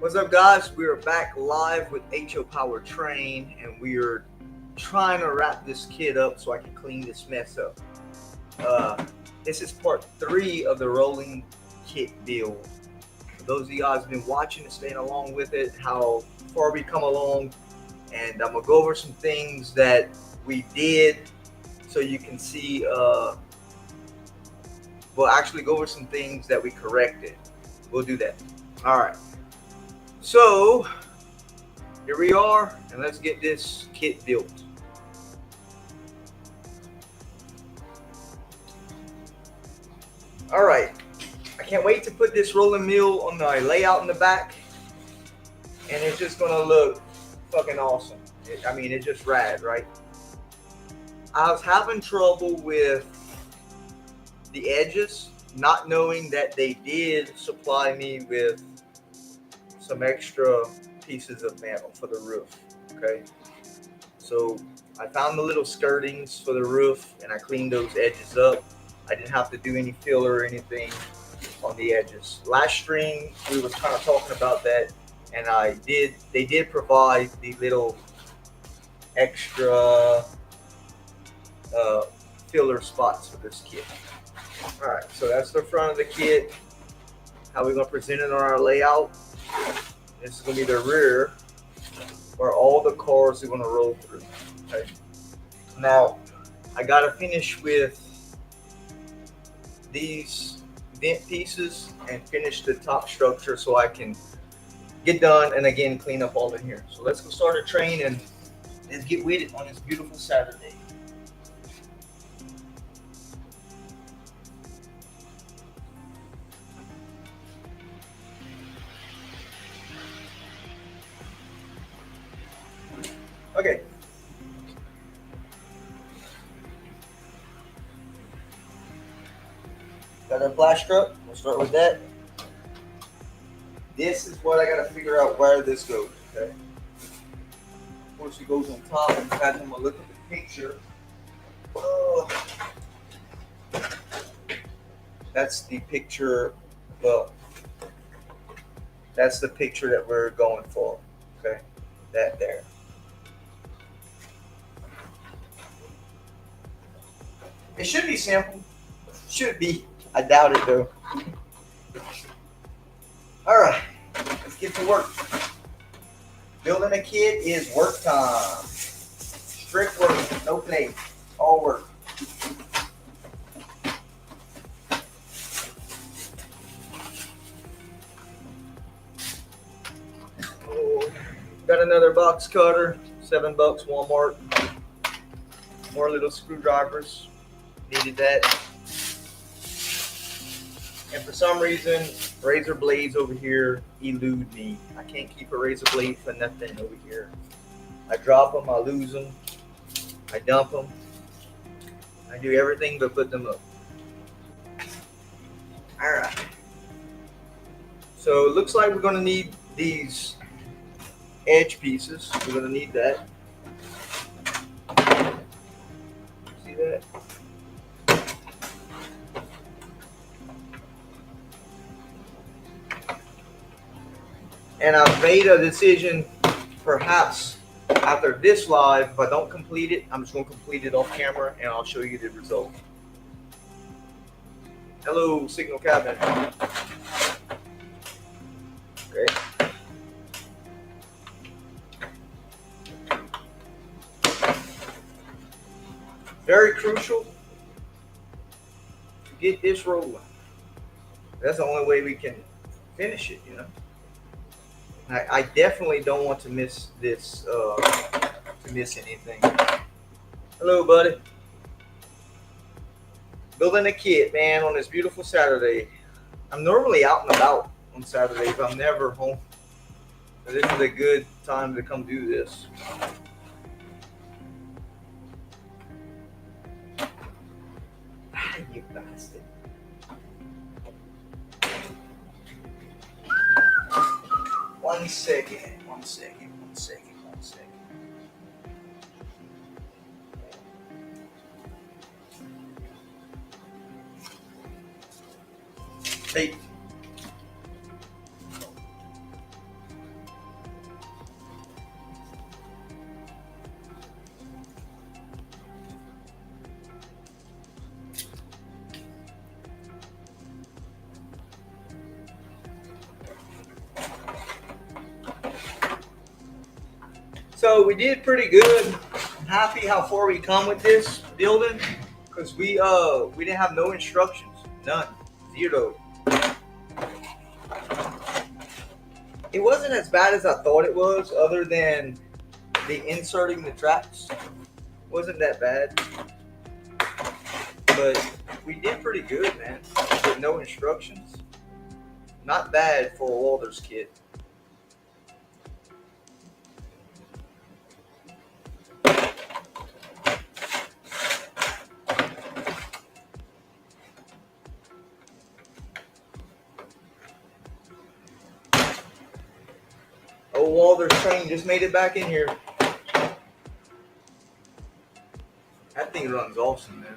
What's up, guys? We are back live with HO Power Train, and we are trying to wrap this kit up so I can clean this mess up. This is part 3 of the rolling kit build. For those of you guys who've been watching and staying along with it, how far we come along, and I'm gonna go over some things that we did so you can see. We'll actually go over some things that we corrected. We'll do that. All right. So here we are, and let's get this kit built. All right, I can't wait to put this rolling mill on my layout in the back, and it's just gonna look fucking awesome. It's just rad, right? I was having trouble with the edges, not knowing that they did supply me with some extra pieces of metal for the roof. Okay, so I found the little skirtings for the roof, and I cleaned those edges up. I didn't have to do any filler or anything on the edges. Last stream we was kind of talking about that, and they did provide the little extra filler spots for this kit. All right, so that's the front of the kit. How we're gonna present it on our layout. This is gonna be the rear, where all the cars are gonna roll through. Okay. Now, I gotta finish with these vent pieces and finish the top structure so I can get done and again clean up all in here. So let's go start a train and let's get with it on this beautiful Saturday. Okay. Got our plaster up. We'll start with that. This is what I gotta figure out where this goes. Okay. Of course, it goes on top. In fact, I'm gonna look at the picture. Oh, that's the picture. Well, that's the picture that we're going for. Okay, that there. It should be simple. Should be. I doubt it though. All right, let's get to work. Building a kit is work time. Strict work, no play, all work. Oh, got another box cutter, $7, Walmart. More little screwdrivers. Needed that. And for some reason, razor blades over here elude me. I can't keep a razor blade for nothing over here. I drop them, I lose them, I dump them. I do everything but put them up. All right. So it looks like we're going to need these edge pieces. We're going to need that. See that? And I've made a decision, perhaps after this live, if I don't complete it, I'm just going to complete it off camera and I'll show you the result. Hello, signal cabinet. Okay. Very crucial to get this rolling. That's the only way we can finish it, you know. I definitely don't want to miss this, to miss anything. Hello, buddy. Building a kit, man, on this beautiful Saturday. I'm normally out and about on Saturdays. I'm never home. So this is a good time to come do this. You bastard. One second. Hey. we did pretty good. I'm happy how far we come with this building, because we didn't have no instructions, none, zero. It wasn't as bad as I thought it was, other than the inserting the tracks. Wasn't that bad, but we did pretty good, man, with no instructions. Not bad for a welder's kit. Oh, welder's train just made it back in here. That thing runs awesome, man.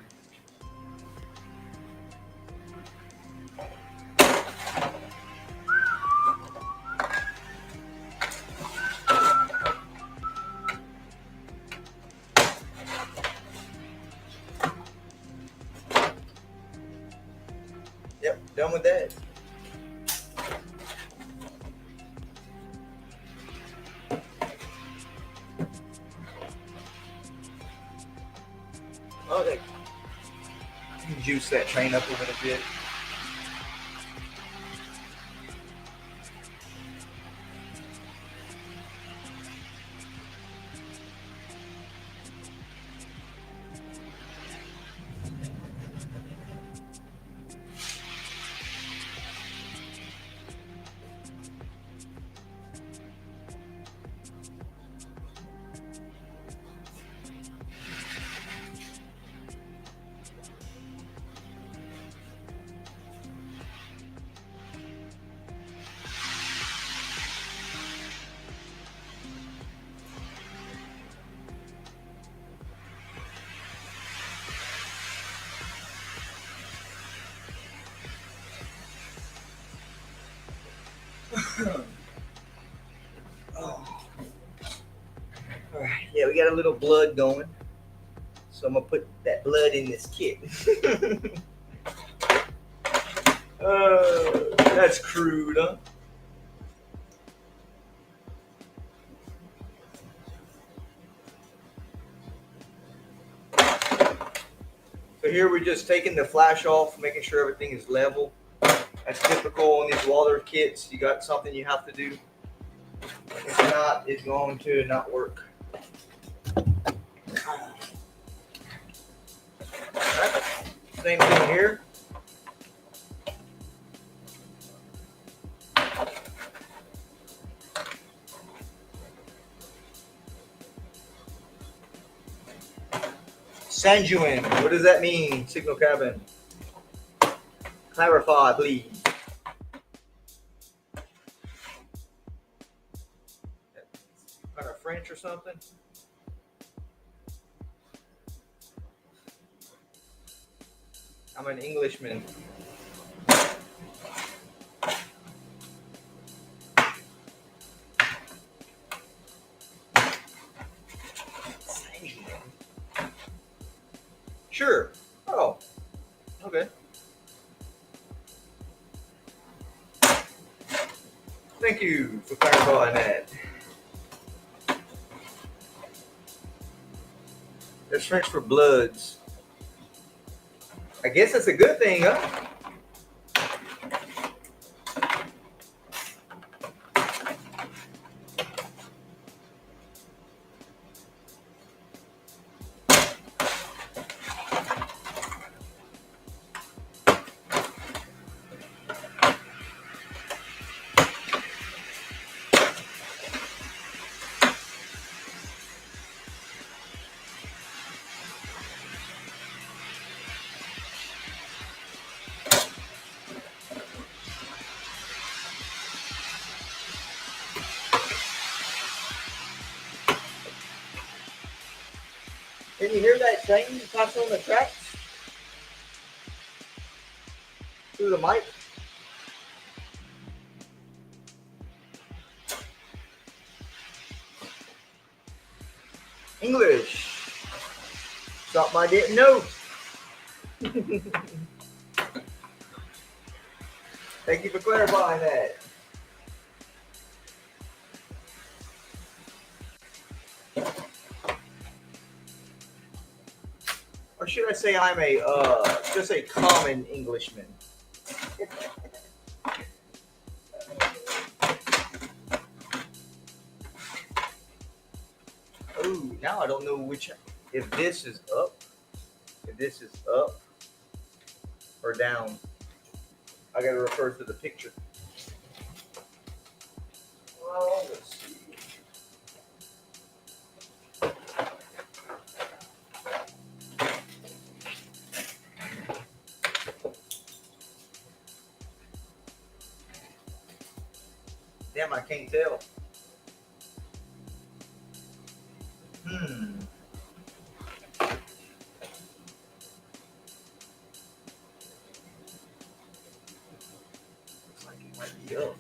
Yep, done with that. Oh, they can juice that train up a little bit. Oh. All right, yeah, we got a little blood going, so I'm gonna put that blood in this kit. That's crude, huh? So here we're just taking the flash off, making sure everything is level. That's typical on these welder kits. You got something you have to do. If not, it's going to not work. Right. Same thing here. Sanjuan, what does that mean? Signal cabin. Clarify, please. Kind of French or something? I'm an Englishman. Sure. Oh, okay. Thank you for clarifying that. That's French for bloods. I guess that's a good thing, huh? Can you hear that train passing on the tracks? Through the mic? English. Something I didn't know. Thank you for clarifying that. Or should I say I'm a just a common Englishman? Oh, now I don't know which, if this is up, if this is up or down. I gotta refer to the picture. Well, let's see. Damn, I can't tell. Hmm. Looks like it might be up.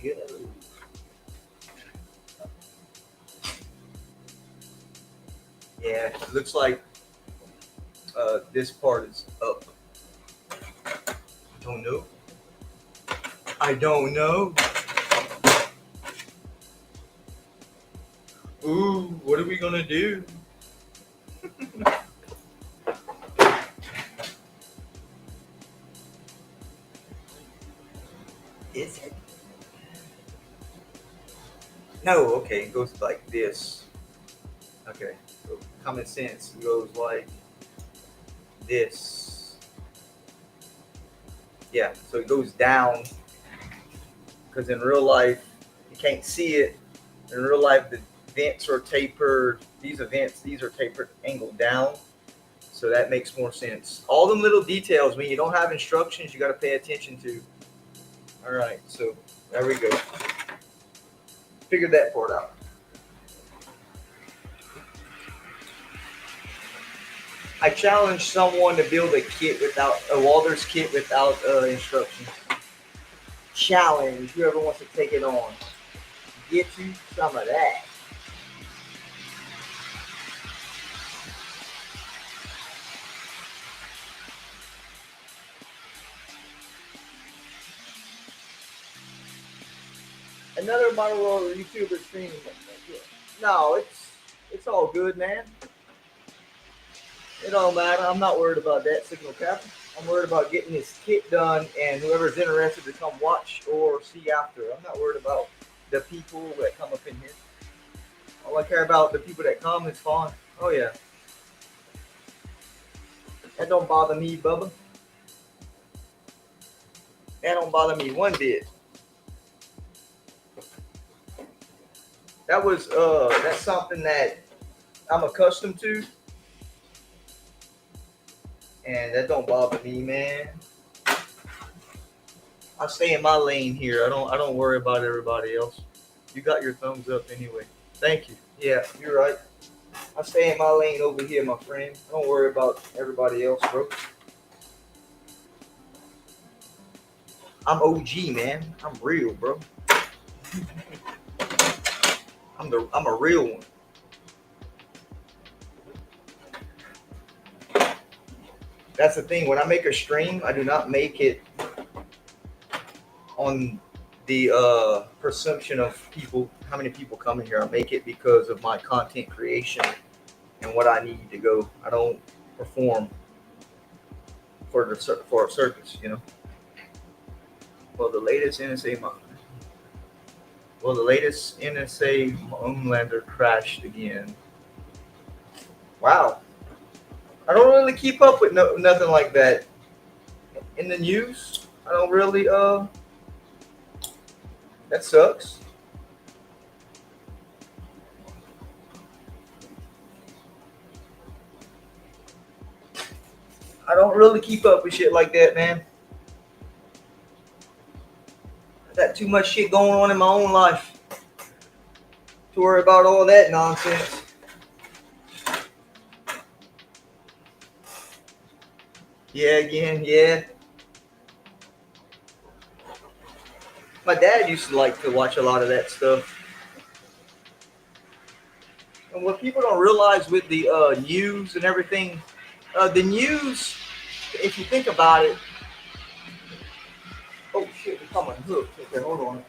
Good. Yeah, it looks like this part is up. Don't know. I don't know. Ooh, what are we gonna do? Is it? No, okay, it goes like this. Okay, so common sense goes like this. Yeah, so it goes down because in real life you can't see it. In real life, the vents are tapered. These are tapered, angled down. So that makes more sense. All them little details, when you don't have instructions, you got to pay attention to. All right, so there we go. Figured that part out. I challenge someone to build a kit without a Walters kit without instructions. Challenge whoever wants to take it on. Get you some of that. Another model YouTuber stream. No, it's all good, man. It don't matter. I'm not worried about that, Signal Captain. I'm worried about getting this kit done, and whoever's interested to come watch or see after. I'm not worried about the people that come up in here. All I care about the people that come is fun. Oh yeah, that don't bother me, Bubba. That don't bother me one bit. That's something that I'm accustomed to, and that don't bother me, man. I stay in my lane here. I don't worry about everybody else. You got your thumbs up anyway. Thank you. Yeah, you're right. I stay in my lane over here, my friend. Don't worry about everybody else, bro. I'm OG, man. I'm real, bro. I'm a real one. That's the thing. When I make a stream, I do not make it on the presumption of people, how many people come in here. I make it because of my content creation and what I need to go. I don't perform for a circus, you know. Well, the latest NSA moonlander crashed again. Wow, I don't really keep up with nothing like that in the news. I don't really. That sucks. I don't really keep up with shit like that, man. I got too much shit going on in my own life to worry about all that nonsense. Yeah, again, yeah. My dad used to like to watch a lot of that stuff. And what people don't realize with the news and everything, the news, if you think about it, Oh shit, it's coming hooked. Okay, hold on.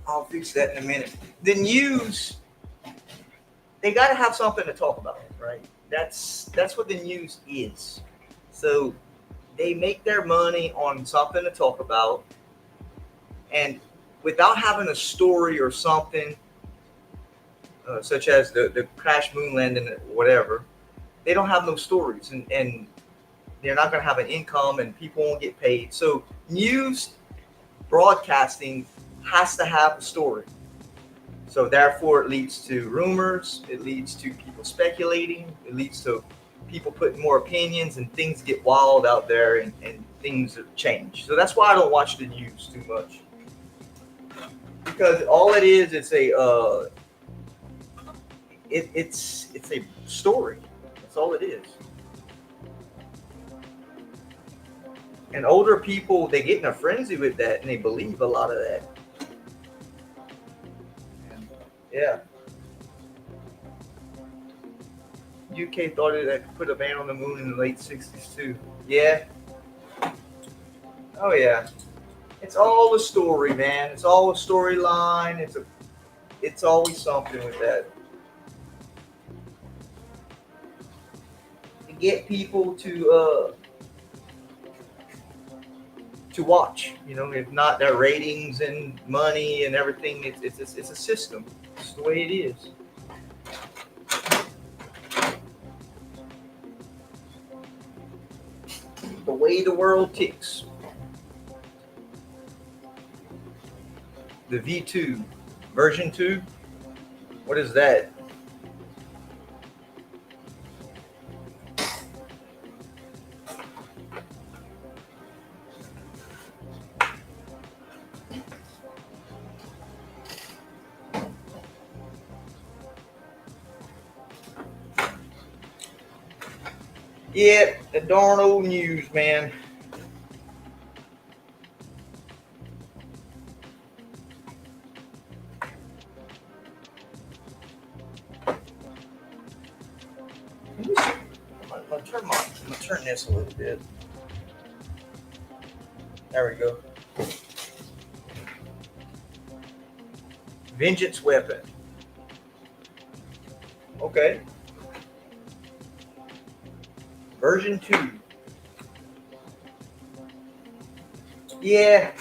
I'll fix that in a minute. The news, they got to have something to talk about, right? That's what the news is. So they make their money on something to talk about, and without having a story or something, such as the crash moon landing or whatever, they don't have no stories, and they're not going to have an income, and people won't get paid. So news broadcasting has to have a story. So therefore, it leads to rumors. It leads to people speculating. It leads to people putting more opinions, and things get wild out there, and things change. So that's why I don't watch the news too much, because all it is, it's a story. That's all it is. And older people, they get in a frenzy with that, and they believe a lot of that. Yeah. UK thought it could put a man on the moon in the late '60s too. Yeah. Oh yeah. It's all a story, man. It's all a storyline. It's always something with that. To get people to watch. If not their ratings and money and everything, it's a system. It's the way it is. The way the world ticks. The V2 version 2. What is that? Yeah, the darn old news, man. I'm gonna turn this a little bit. There we go. Vengeance weapon. Okay. Version 2. Yeah.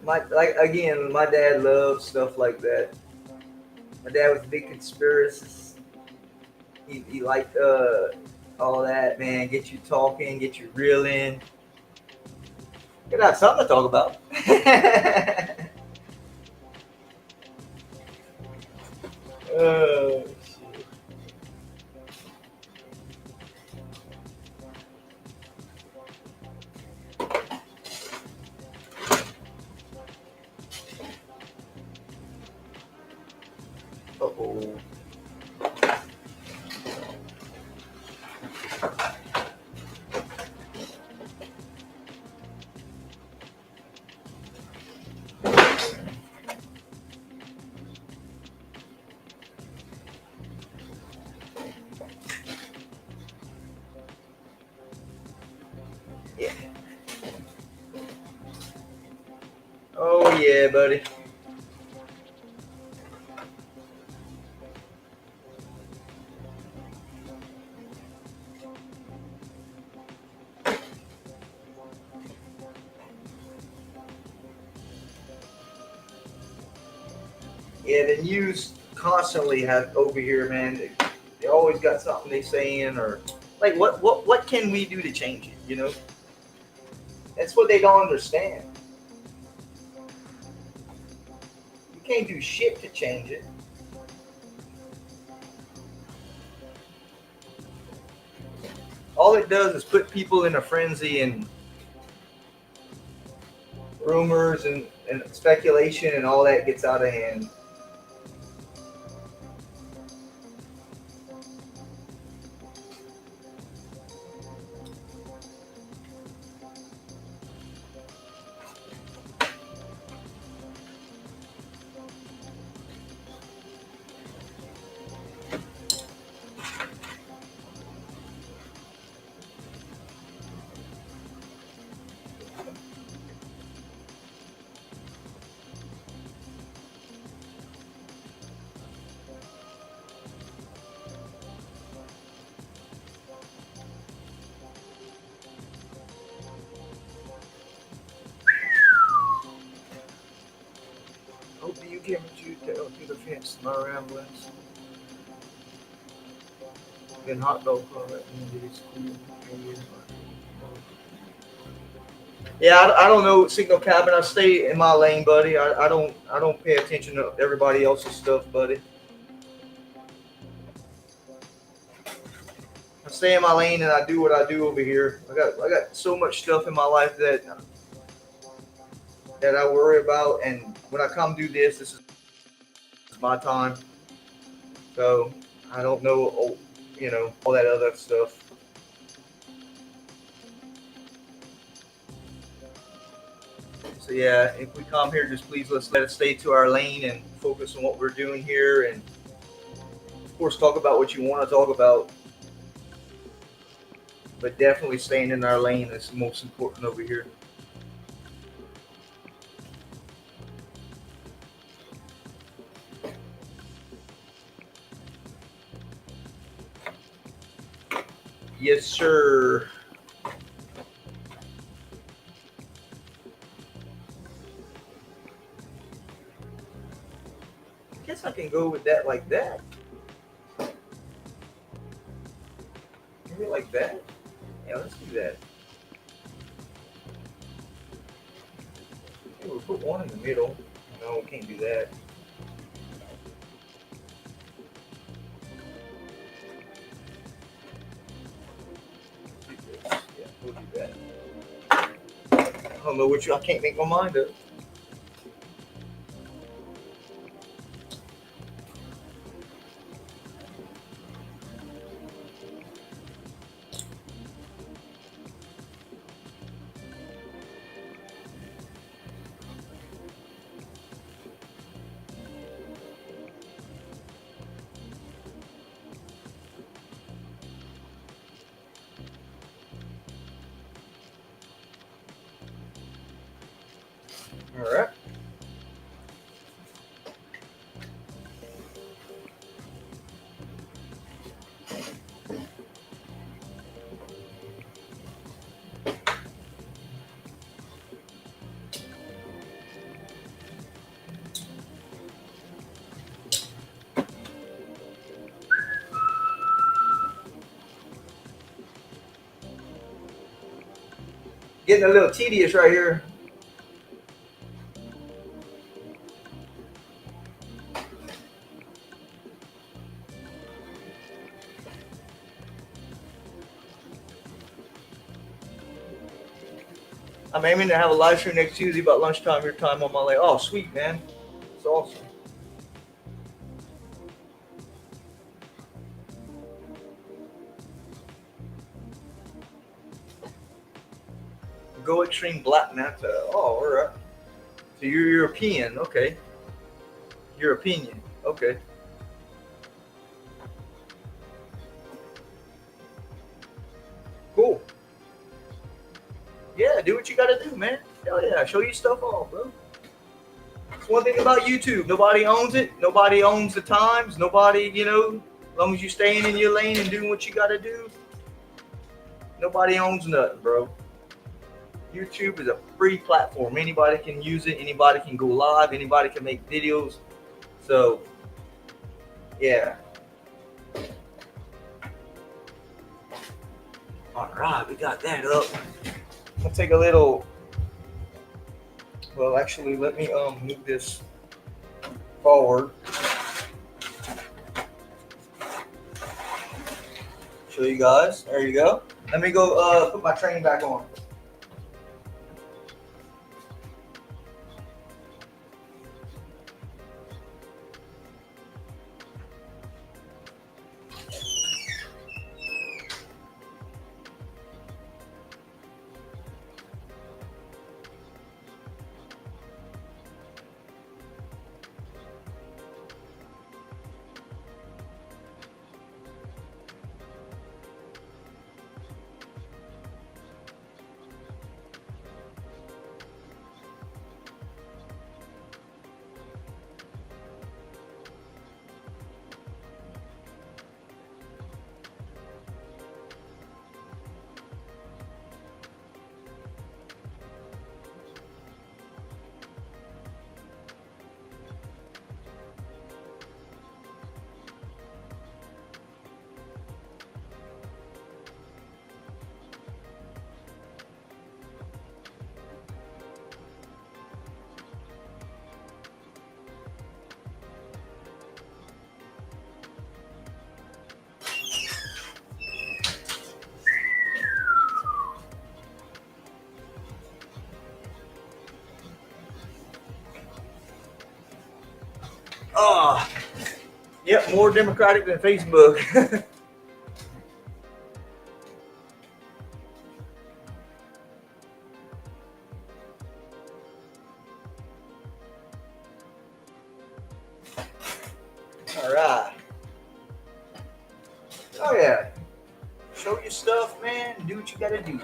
My dad loves stuff like that. My dad was a big conspiracist. He liked all that, man. Get you talking, get you reeling. Could have something to talk about. Oh shit. Uh-oh. Yeah. Oh yeah, buddy. Yeah, the news constantly have over here, man. They always got something they saying, or like what can we do to change it? That's what they don't understand. You can't do shit to change it. All it does is put people in a frenzy, and rumors and speculation and all that gets out of hand. Hope you came through the fence. My ramblings. Been hot dog for it. Yeah, I don't know signal cabin. I stay in my lane, buddy. I don't pay attention to everybody else's stuff, buddy. I stay in my lane and I do what I do over here. I got so much stuff in my life that I worry about, and when I come do this is my time. So I don't know, all that other stuff. So yeah, if we come here, just please let's let us stay to our lane and focus on what we're doing here, and of course talk about what you want to talk about, but definitely staying in our lane is most important over here. Yes, sir. I guess I can go with that like that. Maybe like that. Yeah, let's do that. Okay, we'll put one in the middle. No, we can't do that. Let's do this. Yeah, we'll do that. I don't know which I can't make my mind up. All right. Getting a little tedious right here. I'm aiming to have a live stream next Tuesday about lunchtime, your time on my lane. Oh, sweet, man. It's awesome. Go Extreme Black Manta. Oh, all right. So you're European. Okay. European. Okay. Cool. Yeah, do what you got to do, man. Hell yeah. Show your stuff off, bro. That's one thing about YouTube. Nobody owns it. Nobody owns the times. Nobody, as long as you're staying in your lane and doing what you got to do, nobody owns nothing, bro. YouTube is a free platform. Anybody can use it. Anybody can go live. Anybody can make videos. So, yeah. All right, we got that up. I'll take a little. Well, actually, let me move this forward. Show you guys. There you go. Let me go put my train back on. Oh, yep, more democratic than Facebook. All right. Oh yeah. Show your stuff, man. Do what you gotta do.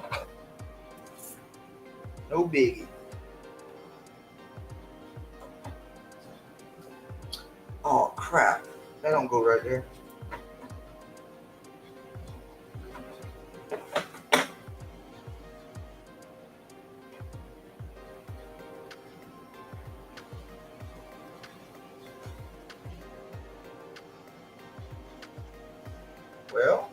No biggie. Oh crap. That don't go right there. Well,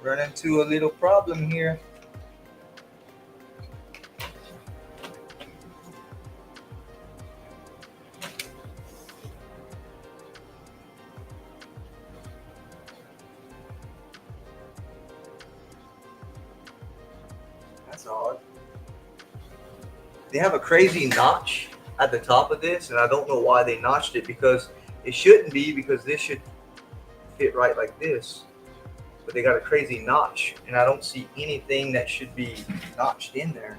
run into a little problem here. That's odd. They have a crazy notch at the top of this, and I don't know why they notched it, because it shouldn't be, because this should fit right like this. But they got a crazy notch, and I don't see anything that should be notched in there.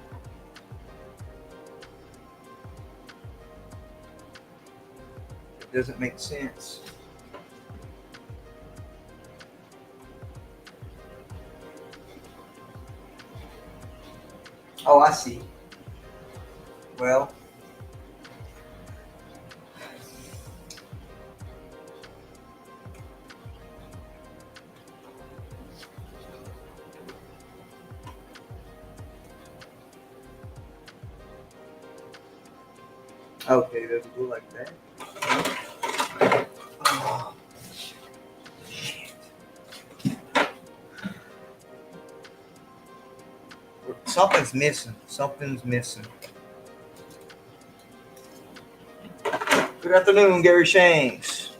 It doesn't make sense. Oh, I see. Well, okay, does it go like that? Oh, shit. Something's missing. Something's missing. Good afternoon, Gary Shanks.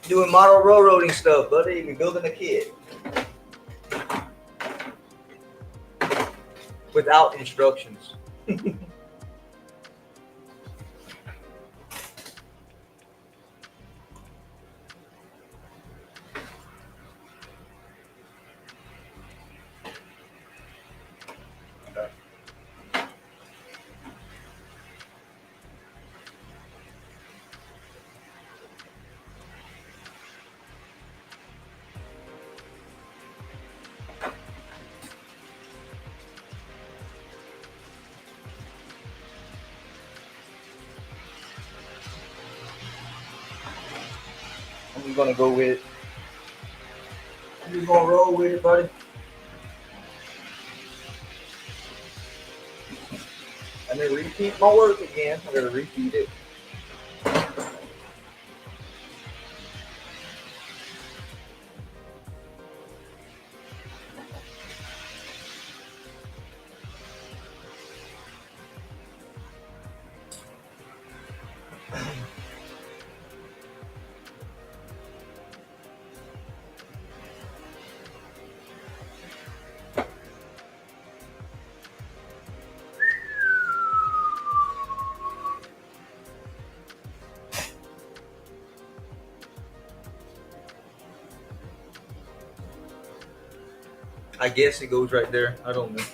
Doing model railroading stuff, buddy. We're building a kit. Without instructions. I'm just gonna go with it. I'm just gonna roll with it, buddy. I'm gonna repeat my work again. I'm gonna repeat it. I guess it goes right there. I don't know.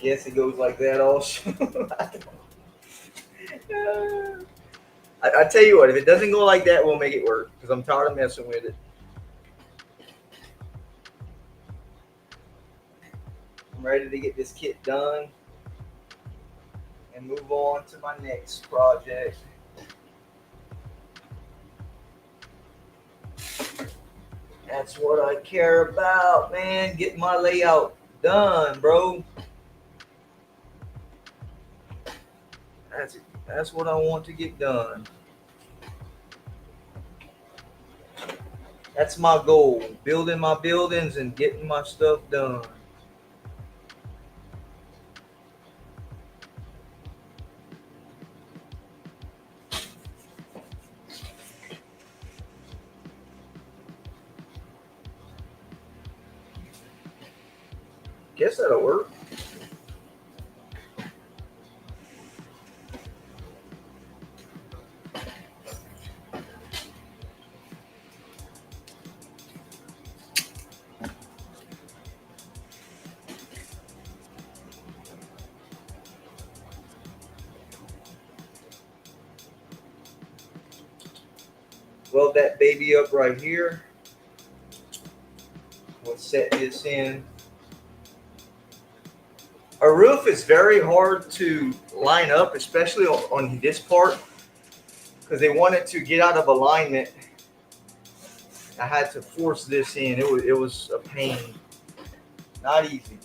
Guess it goes like that also. I tell you what, if it doesn't go like that, we'll make it work because I'm tired of messing with it. I'm ready to get this kit done and move on to my next project. That's what I care about, man. Get my layout done, bro. That's it. That's what I want to get done. That's my goal. Building my buildings and getting my stuff done. Guess that'll work. Weld that baby up right here. We'll set this in. A roof is very hard to line up, especially on this part, because they want it to get out of alignment. I had to force this in. It was a pain. Not easy.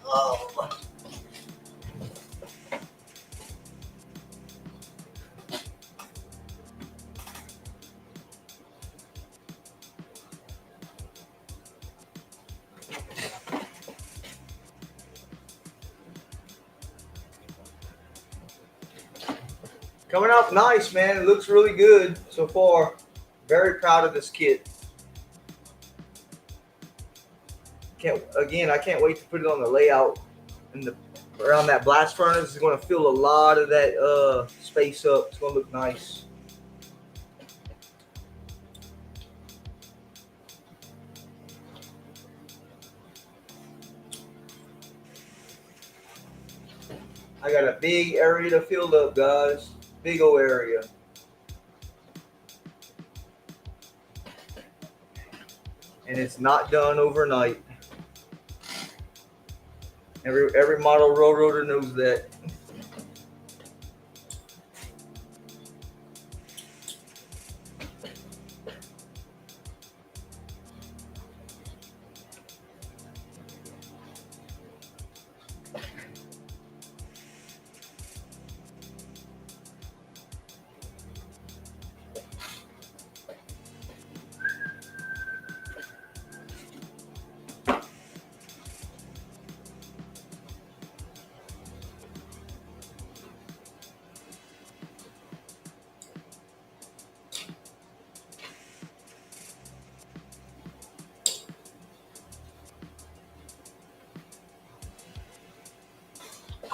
Oh. Coming up nice, man. It looks really good so far. Very proud of this kit. I can't wait to put it on the layout. And around that blast furnace is going to fill a lot of that space up. It's going to look nice. I got a big area to fill up, guys. Big old area. And it's not done overnight. Every model railroader knows that.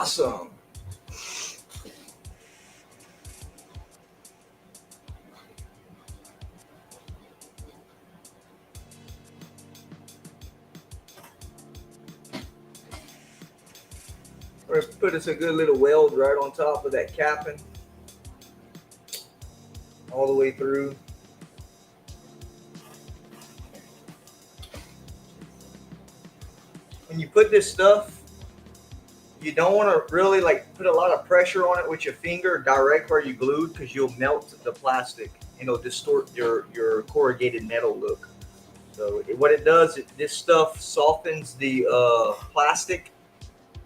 Awesome. We're gonna put us a good little weld right on top of that capping, all the way through. When you put this stuff, you don't want to really like put a lot of pressure on it with your finger direct where you glued, because you'll melt the plastic and it'll distort your corrugated metal look. So what it does, this stuff softens the plastic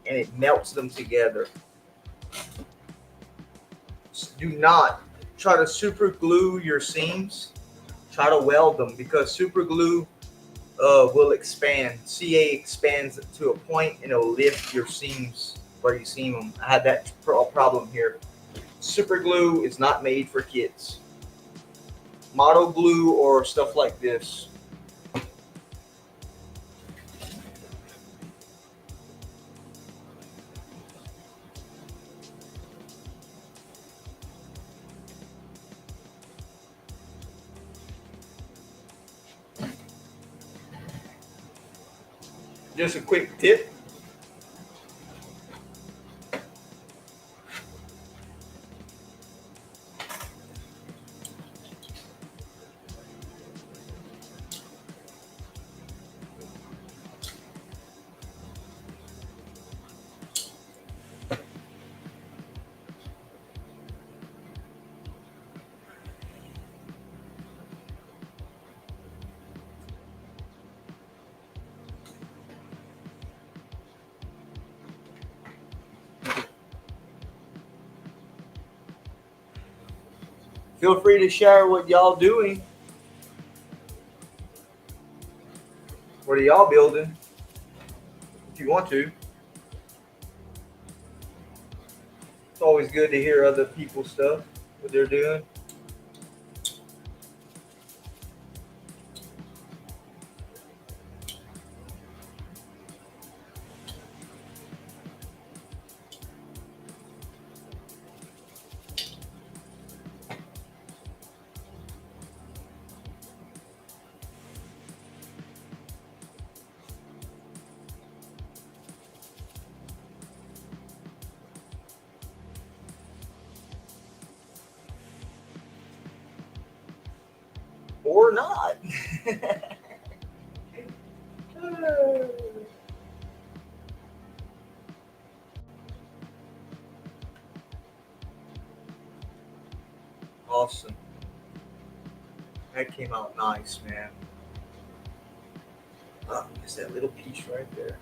and it melts them together. So do not try to super glue your seams. Try to weld them, because super glue will expand. CA expands to a point and it'll lift your seams where you seam them. I had that problem here. Super glue is not made for kids. Model glue or stuff like this. Just a quick tip. Feel free to share what y'all doing. What are y'all building? If you want to. It's always good to hear other people's stuff, what they're doing. Or not. Awesome. That came out nice, man. Oh, just that little piece right there.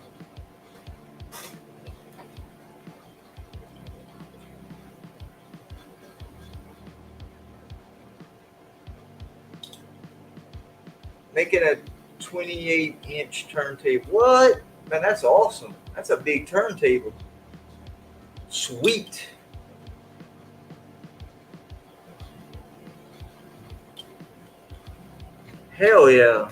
Making a 28-inch turntable. What? Man, that's awesome. That's a big turntable. Sweet. Hell yeah.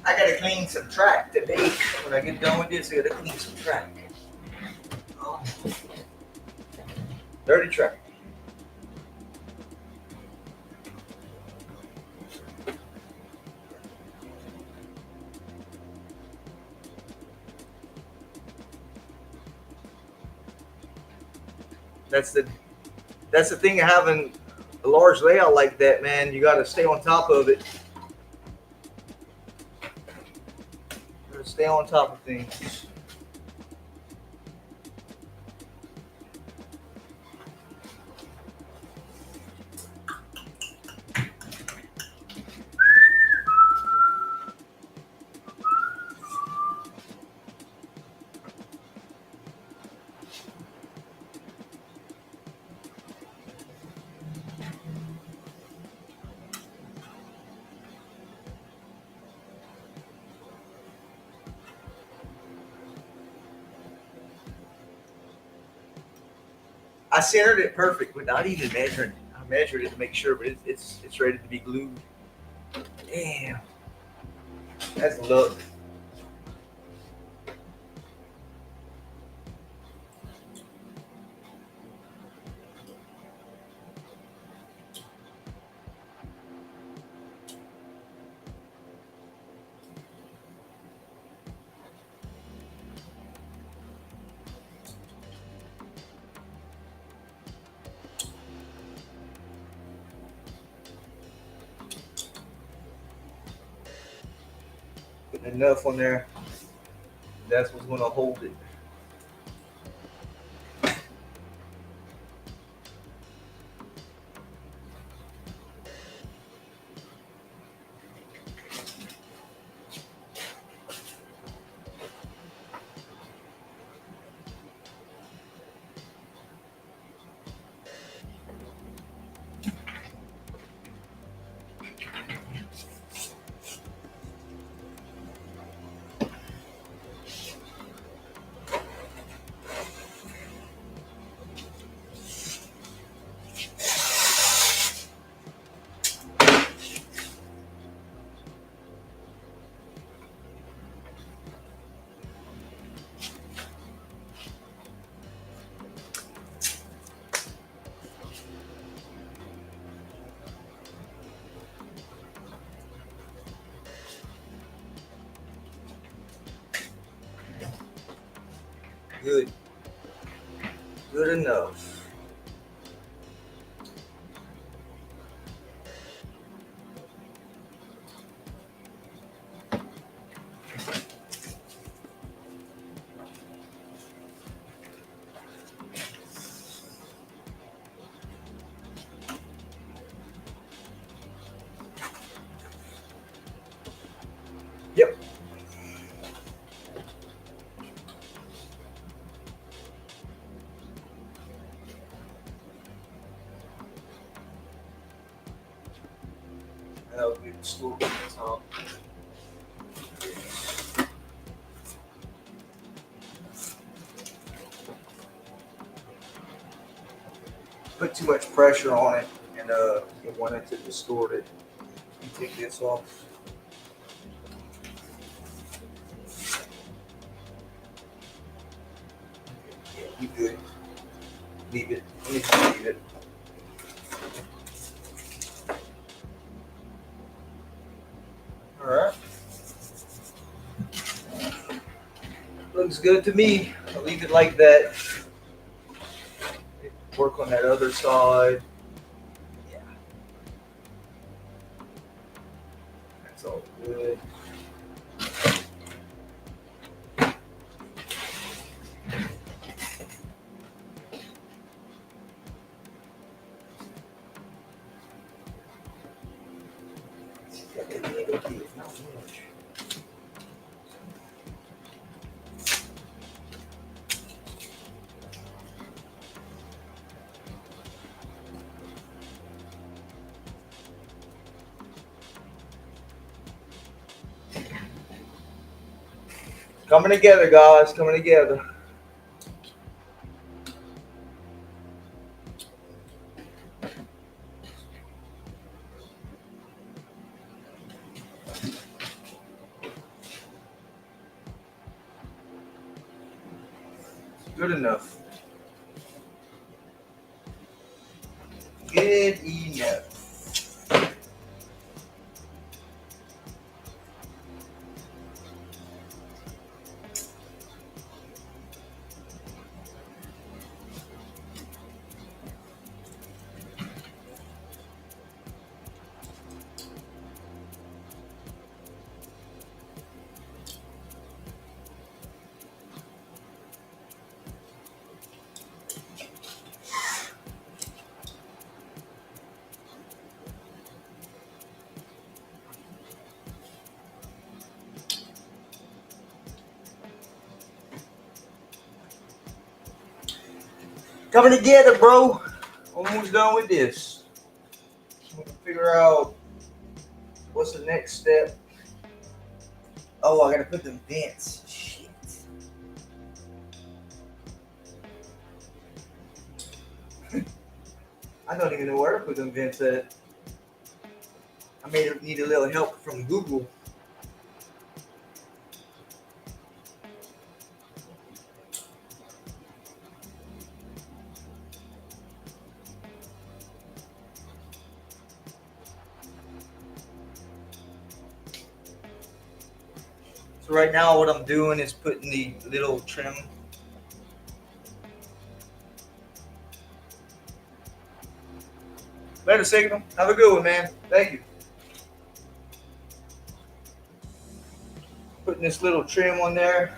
I gotta clean some track today. When I get done with this, I gotta clean some track. Oh. Dirty track. That's the thing of having a large layout like that, man, you got to stay on top of it. You gotta stay on top of things. I centered it perfect without even measuring it. I measured it to make sure, but it's ready to be glued. Damn, that's luck. Putting enough on there. That's what's gonna hold it. Good. Good enough. Yep. That'll be the school top. Put too much pressure on it, and you want it to distort it. You take this off. Yeah, you good. Leave it. Leave it. All right. Looks good to me. I'll leave it like that. Work on that other side. Yeah. That's all good. Coming together, guys. Coming together. Good enough. Good enough. Coming together, bro. Almost done with this. I'm gonna figure out what's the next step. Oh, I gotta put them vents. Shit. I don't even know where to put them vents at. I may need a little help from Google. So right now what I'm doing is putting the little trim. Later, Signal. Have a good one, man. Thank you. Putting this little trim on there.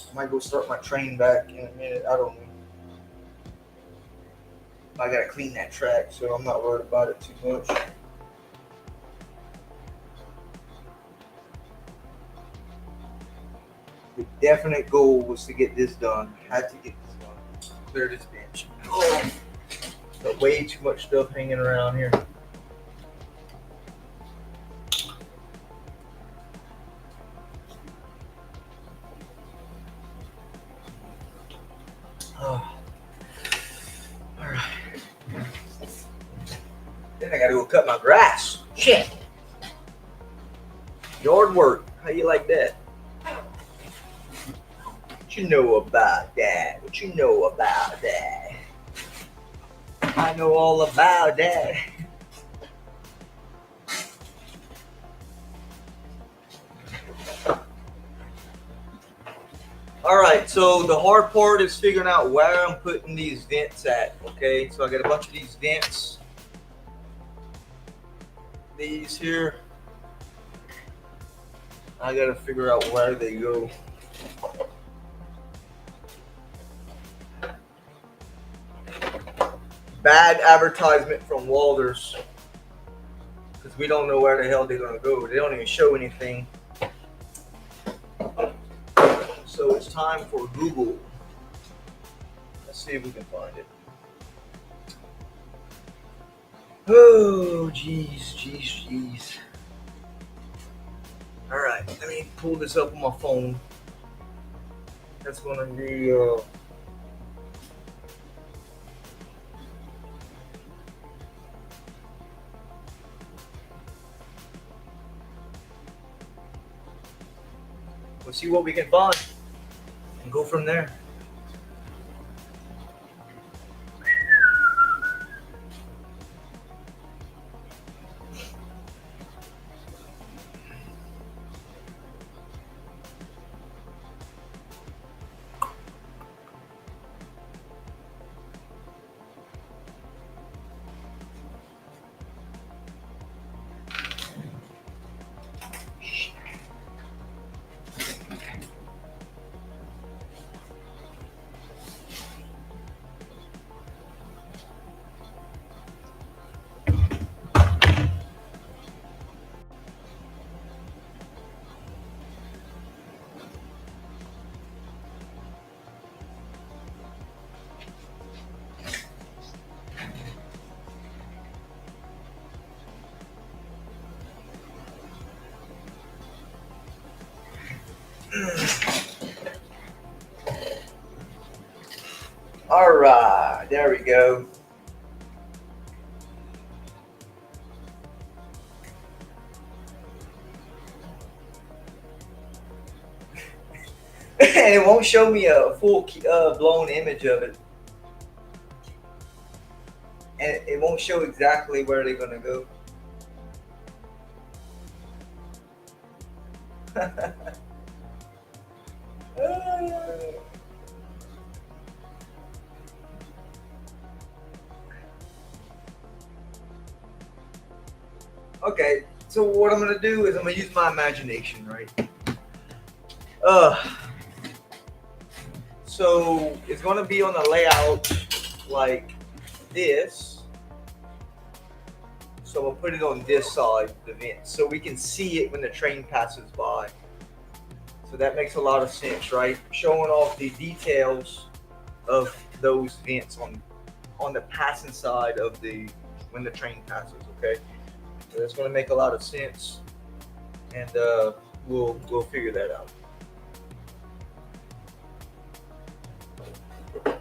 I might go start my train back in a minute. I don't know. I gotta clean that track, so I'm not worried about it too much. The definite goal was to get this done. Had to get this done. Clear this bench. Oh, got way too much stuff hanging around here. Oh. All right. Then I gotta go cut my grass. Shit. Yard work. How you like that? What you know about that? What you know about that? I know all about that. All right, so the hard part is figuring out where I'm putting these vents at, okay? So I got a bunch of these vents. These here. I gotta figure out where they go. Bad advertisement from Walters, because we don't know where the hell they're gonna go. They don't even show anything. So it's time for Google. Let's see if we can find it. Oh, jeez. All right, let me pull this up on my phone. That's gonna be we'll see what we can find and go from there. All right, there we go. And it won't show me a full blown image of it. And it won't show exactly where they're gonna go. Okay, so what I'm gonna do is I'm gonna use my imagination, right? So it's gonna be on the layout like this. So we'll put it on this side, the vent, so we can see it when the train passes by. So that makes a lot of sense, right? Showing off the details of those vents on the passing side of the when the train passes. Okay, so that's going to make a lot of sense, and we'll figure that out. So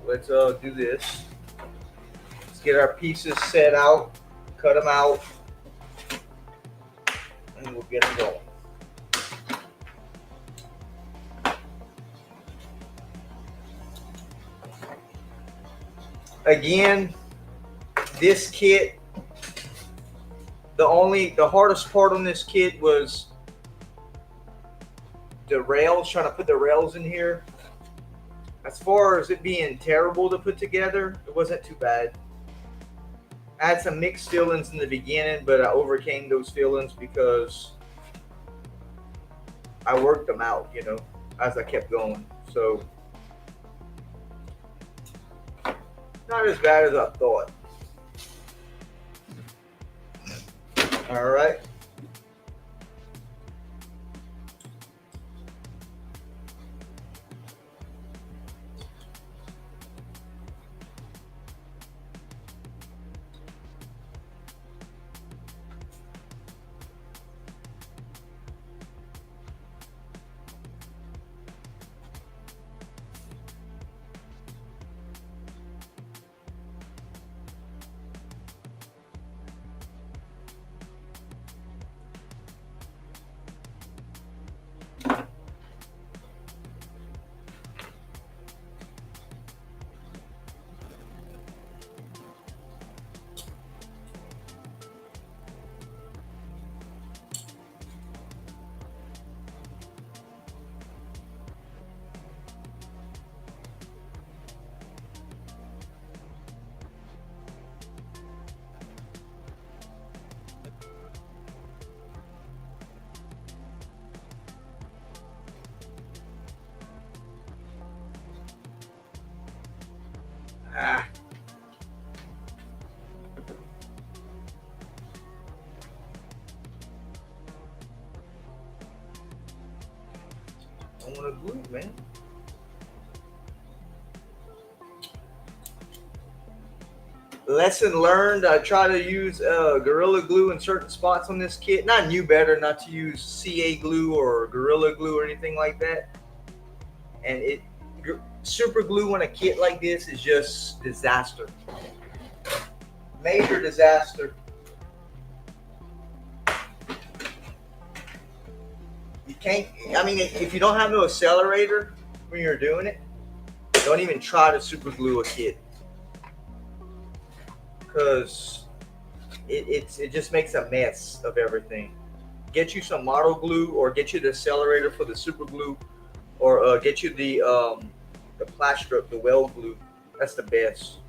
let's do this. Let's get our pieces set out, cut them out, and we'll get them going. Again, this kit, the hardest part on this kit was the rails, trying to put the rails in here. As far as it being terrible to put together, it wasn't too bad. I had some mixed feelings in the beginning, but I overcame those feelings because I worked them out, as I kept going. So, not as bad as I thought. All right. Ah. I want to glue, man. Lesson learned, I try to use Gorilla Glue in certain spots on this kit. And I knew better not to use CA glue or Gorilla Glue or anything like that. And super glue on a kit like this is just disaster. Major disaster. You can't, if you don't have no accelerator when you're doing it, don't even try to super glue a kit. Because it just makes a mess of everything. Get you some model glue, or get you the accelerator for the super glue, or get you the plaster, the weld glue. That's the best.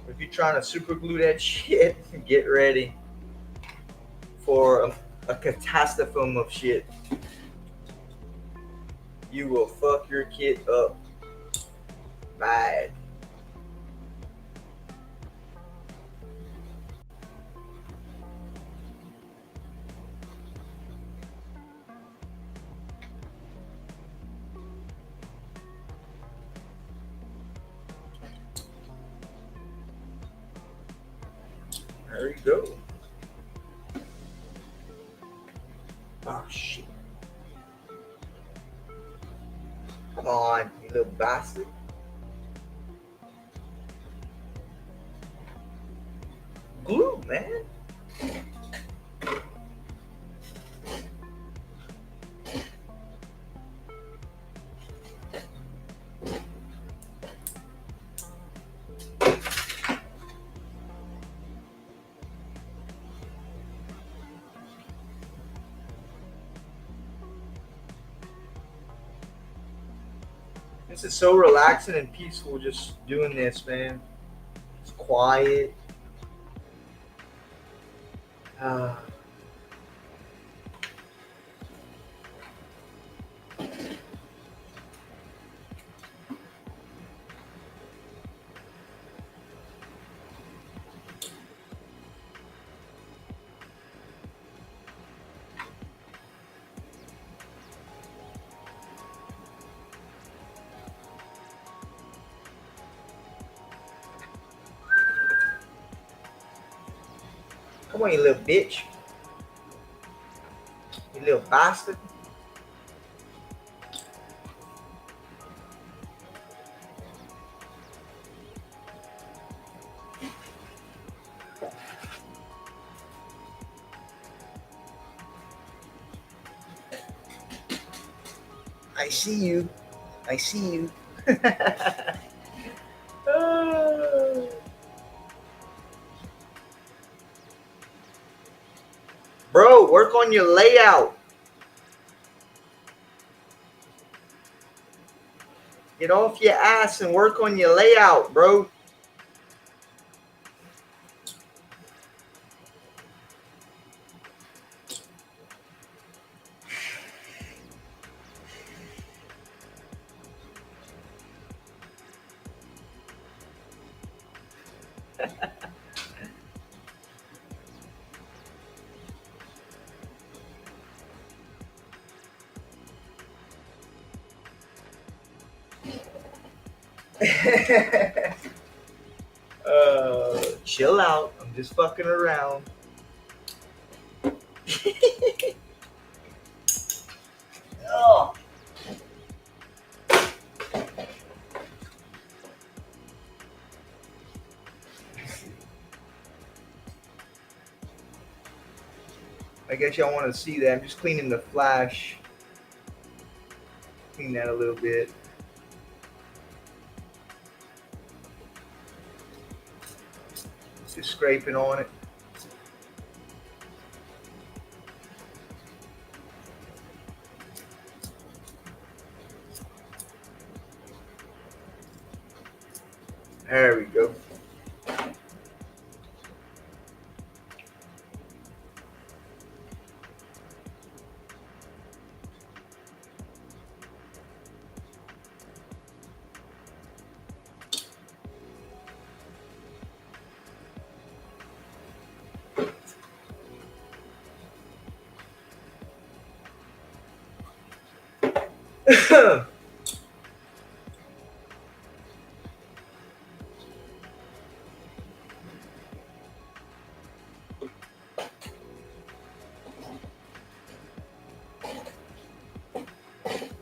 If you're trying to super glue that shit, get ready for a catastrophe of shit. You will fuck your kit up bad. There you go. Oh shit. Come on, you little bastard. Glue, man. This is so relaxing and peaceful just doing this, man. It's quiet. Come on, you little bitch. You little bastard. I see you. I see you. Bro, work on your layout. Get off your ass and work on your layout, bro. Chill out. I'm just fucking around. Oh. I guess y'all want to see that. I'm just cleaning the flash. Clean that a little bit. Just scraping on it. There we go.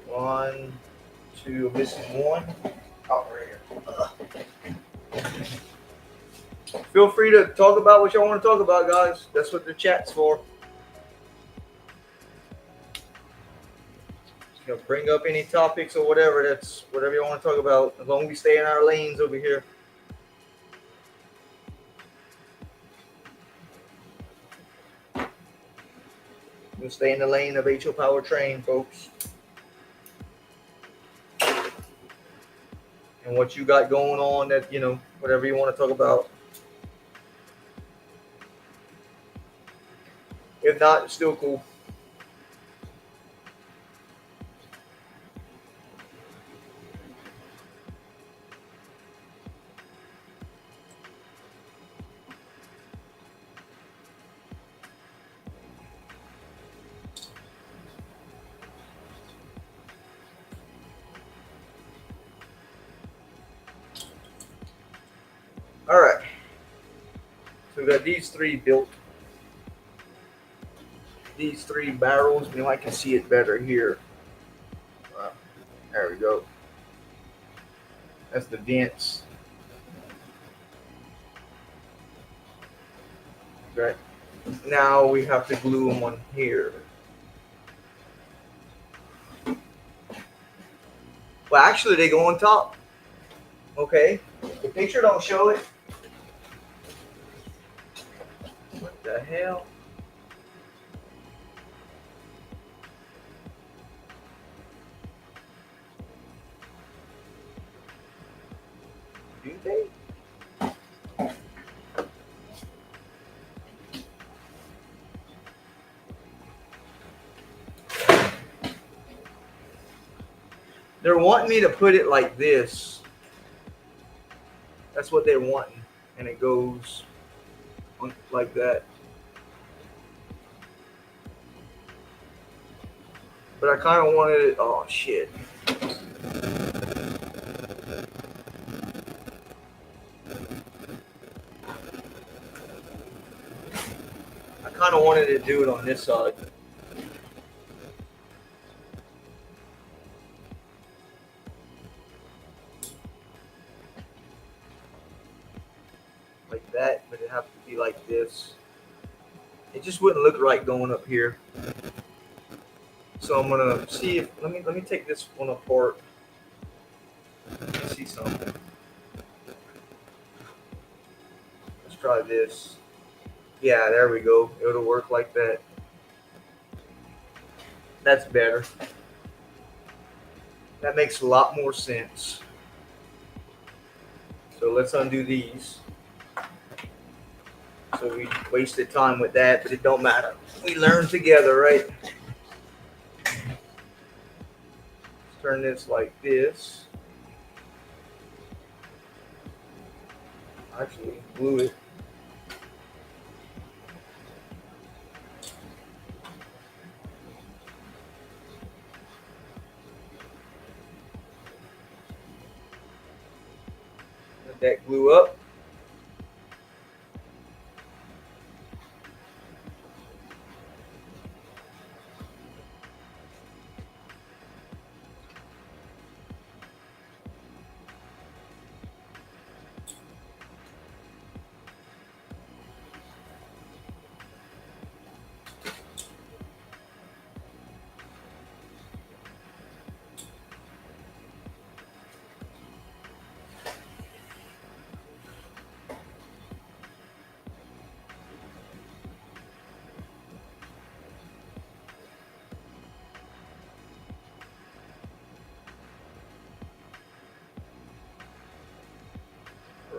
One, two, missing one. Oh, right here. Feel free to talk about what y'all want to talk about, guys. That's what the chat's for. You know, bring up any topics or whatever. That's whatever you want to talk about. As long as we stay in our lanes over here. We'll stay in the lane of HO Power Train, folks. And what you got going on that, you know, whatever you want to talk about. If not, it's still cool. All right. So we got these three built. These three barrels. You know, I can see it better here. There we go. That's the vents. Right. Now we have to glue them on here. Well, actually, they go on top. Okay. The picture don't show it. What the hell? Do they? They're wanting me to put it like this. That's what they're wanting. And it goes on like that. But I kind of wanted it. Oh, shit. kind of wanted to do it on this side. Like that, but it have to be like this. It just wouldn't look right going up here. So I'm gonna see if let me take this one apart. Let's see something. Let's try this. Yeah, there we go. It'll work like that. That's better. That makes a lot more sense. So let's undo these. So we wasted time with that, but it don't matter. We learn together, right? Let's turn this like this. Actually, glue it. Let that glue up.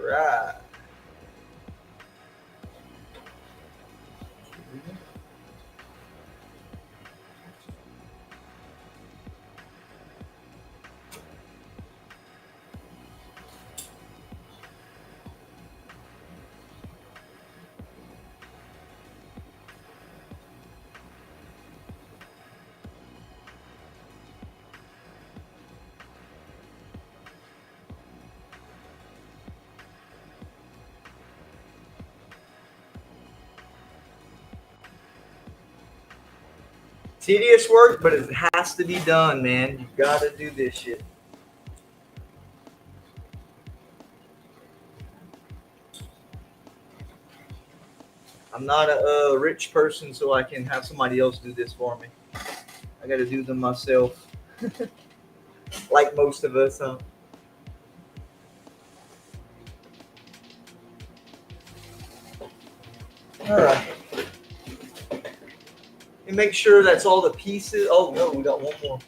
Right. Tedious work, but it has to be done, man. You gotta do this shit. I'm not a rich person, so I can have somebody else do this for me. I gotta do them myself, like most of us, huh? All right. And make sure that's all the pieces. Oh no, we got one more.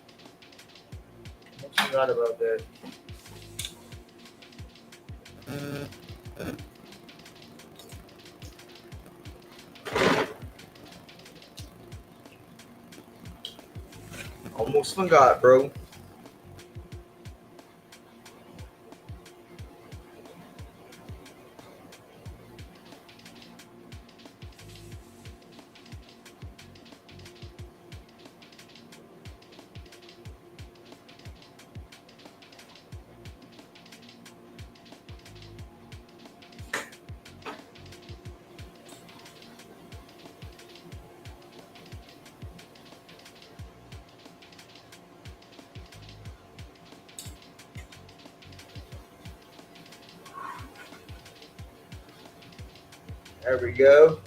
I forgot about that. Almost forgot, bro. There we go.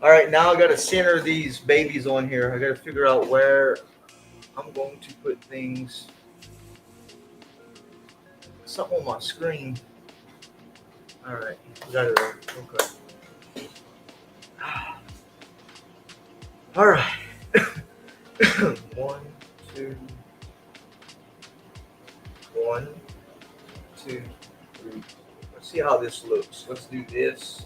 All right, now I got to center these babies on here. I got to figure out where I'm going to put things. Something on my screen. All right, we got it all. Okay. All right. 1, 2, 1, 2, 3. Let's see how this looks. Let's do this.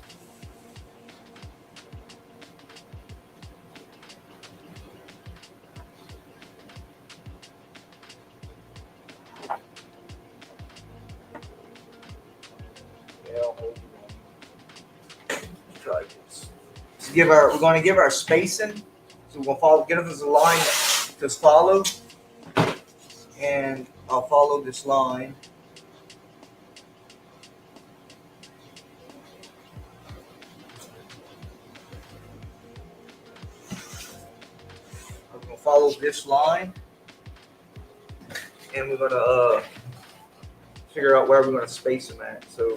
Yeah, hold on. Try this. We're going to give our spacing. So we're going to give us a line to follow, and I'll follow this line. I'm going to follow this line, and we're going to figure out where we're going to space them at. So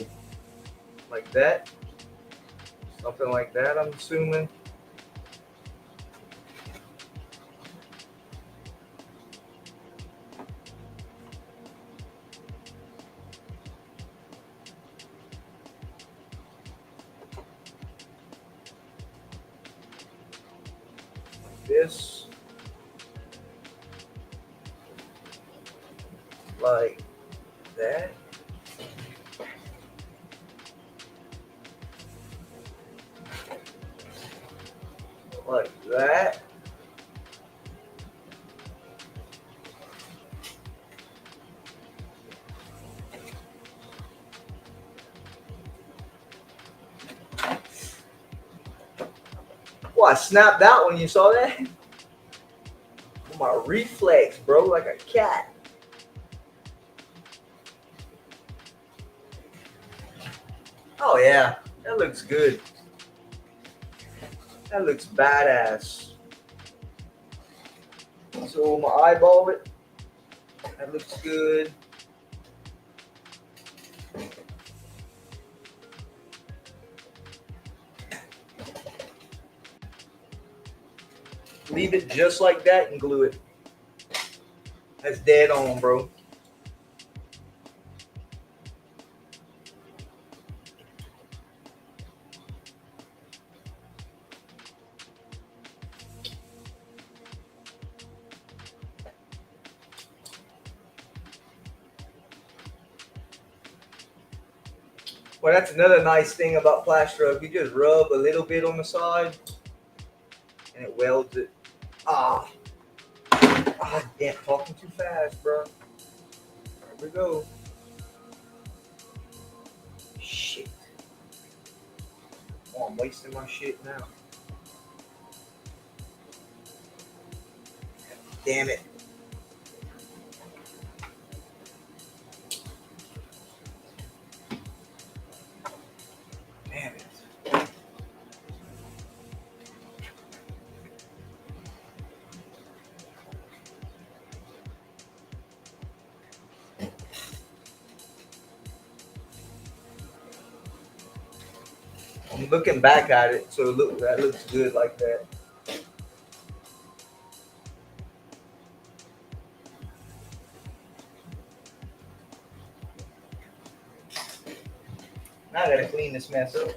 like that, something like that, I'm assuming. This, like that. Like that. Well, I snapped that one. You saw that? My reflex, bro, like a cat. Oh yeah, that looks good. That looks badass. So my eyeball it. That looks good. Leave it just like that and glue it. That's dead on, bro. Well, that's another nice thing about plaster rub. You just rub a little bit on the side and it welds it. Damn, talking too fast, bro. There we go. Shit. Oh, I'm wasting my shit now. Damn it. Damn it. I'm looking back at it, so that looks good like that. Now I gotta clean this mess up.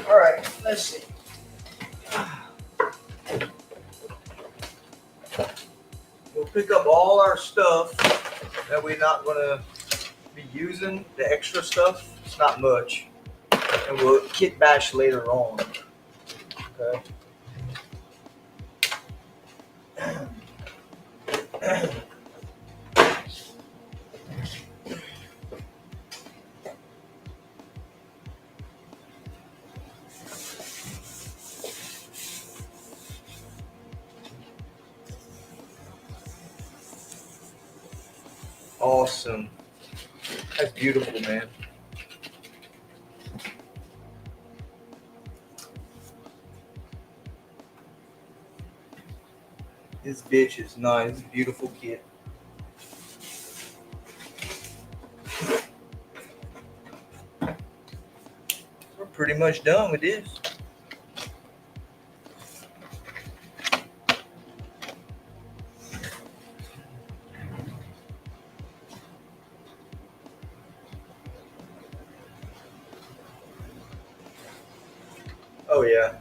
All right, let's see. We'll pick up all our stuff that we're not gonna be using, the extra stuff. It's not much, and we'll kit bash later on. Okay. Awesome. That's beautiful, man. This bitch is nice. Beautiful kit. We're pretty much done with this. Oh yeah.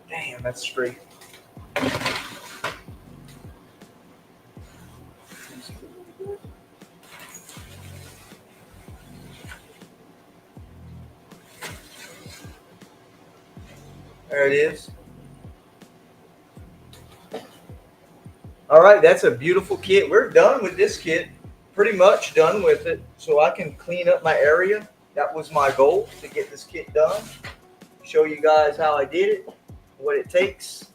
Damn, that's straight. There it is. All right, that's a beautiful kit. We're done with this kit. Pretty much done with it. So I can clean up my area. That was my goal, to get this kit done. Show you guys how I did it, what it takes,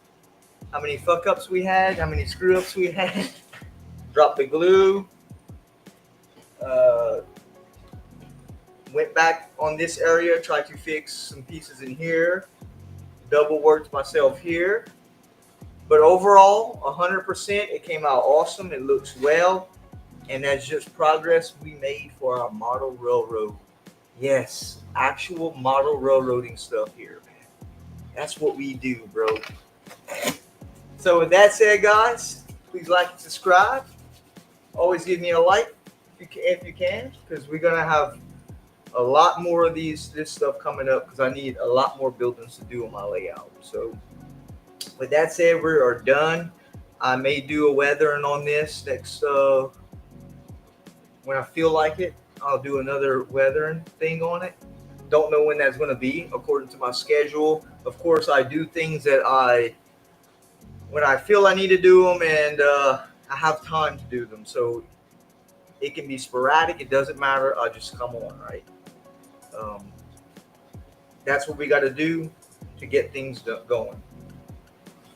how many fuck ups we had, how many screw ups we had. Drop the glue. Uh, went back on this area, tried to fix some pieces in here. Double worked myself here. But overall, 100%, it came out awesome. It looks well. And that's just progress we made for our model railroad. Yes, actual model railroading stuff here, man. That's what we do, bro. So with that said, guys, please like and subscribe. Always give me a like if you can, because we're gonna have a lot more of this stuff coming up, because I need a lot more buildings to do on my layout. So with that said, we are done. I may do a weathering on this next when I feel like it. I'll do another weathering thing on it. Don't know when that's going to be according to my schedule. Of course, I do things that when I feel I need to do them, and I have time to do them. So it can be sporadic. It doesn't matter. I'll just come on, right? Um, that's what we got to do to get things going.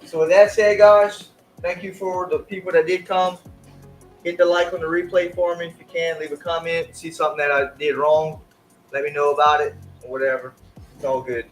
So with that said, guys, thank you for the people that did come. Hit the like on the replay for me if you can. Leave a comment. See something that I did wrong, let me know about it or whatever. It's all good.